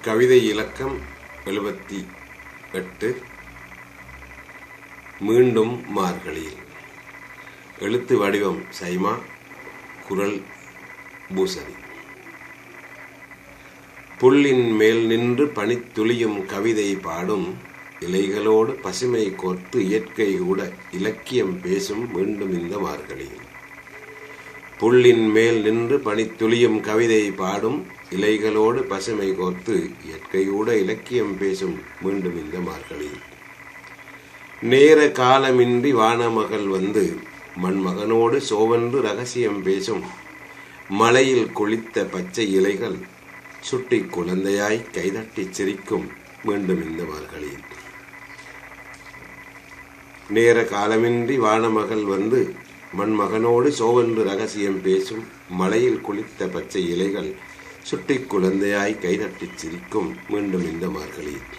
கவிதை இலக்கம் 78. மீண்டும் மார்கழியில். எழுத்து வடிவம் சைமா, குரல் பூசரி. புல்லின் மேல் நின்று பனித்துளியும் கவிதை பாடும், இலைகளோடு பசுமை கோர்த்து இயற்கை கூட இலக்கியம் பேசும் மீண்டும் இந்த மார்கழியில். புல்லின் மேல் நின்று பனித்துளியும் கவிதை பாடும், இலைகளோடு பசுமை கோர்த்து இயற்கை கூட இலக்கியம் பேசும் மீண்டும் இந்த மார்கழியில். நேர காலமின்றி வானமகள் வந்து மண்மகனோடு சோவென்று ரகசியம் பேசும், மலையில் குளித்த பச்சை இலைகள் சுட்டி குழந்தையாய் கைதட்டி சிரிக்கும் மீண்டும் இந்த மார்கழியில். நேர காலமின்றி வானமகள் வந்து மண்மகனோடு சோவென்று ரகசியம் பேசும், மலையில் குளித்த பச்சை இலைகள் சுட்டி குழந்தையாய் கைதட்டி சிரிக்கும் மீண்டும் இந்த மார்கழியில்.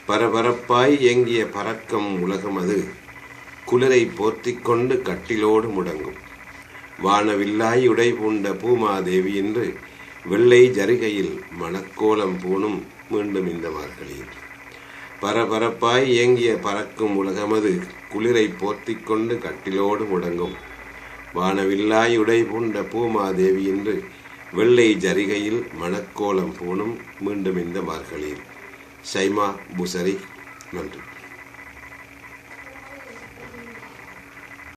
பரபரப்பாய் இயங்கிய பறக்கம் உலகம் அது குளிரை போர்த்திக் கொண்டு கட்டிலோடு முடங்கும், வானவில்லாய் உடை பூண்ட பூமாதேவி என்று வெள்ளை ஜரிகையில் மணக்கோலம் பூணும் மீண்டும் இந்த மார்கழியில். பரபரப்பாய் இயங்கிய பறக்கும் உலகமது குளிரை போர்த்திக் கொண்டு கட்டிலோடு முடங்கும், வானவில்லாய் உடை பூண்ட பூமாதேவி என்று வெள்ளை ஜரிகையில் மணக்கோலம் பூணும் மீண்டும் இந்த மார்கழியில். சைமா பூசரி. நன்றி.